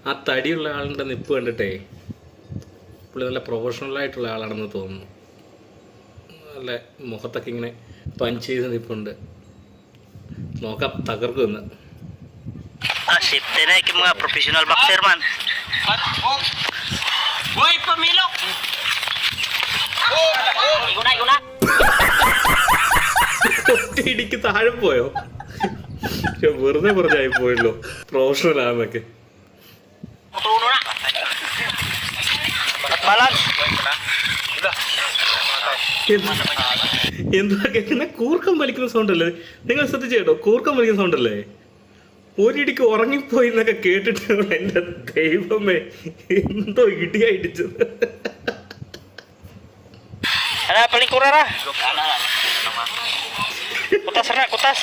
ആ തടിയുള്ള ആളുടെ നിപ്പ് കണ്ടിട്ടേ പുള്ളി നല്ല പ്രൊഫഷണലായിട്ടുള്ള ആളാണെന്ന് തോന്നുന്നു. നല്ല മുഖത്തൊക്കെ ഇങ്ങനെ പഞ്ച് ചെയ്ത് നിപ്പുണ്ട്. നോക്കാം തകർക്കുമെന്ന്. Professional boxer man. Boy, pamilok. Guna. ഒറ്റയിടിക്ക് താഴെ പോയോ? വെറുതെ പറഞ്ഞായി പോയല്ലോ പ്രൊഫഷണൽ ആണെന്നൊക്കെ. എന്താ കേൾക്കുന്ന കൂർക്കം വലിക്കുന്ന സൗണ്ടല്ലേ? നിങ്ങൾ ശ്രദ്ധിച്ചേട്ടോ, കൂർക്കം വലിക്കുന്ന സൗണ്ടല്ലേ? ഒരിടിക്ക് ഉറങ്ങിപ്പോയി എന്നൊക്കെ കേട്ടിട്ട് എൻ്റെ ദൈവമേ, എന്തോ ഇടിയായിടിച്ചത്. Paling kurang lah. Kutas.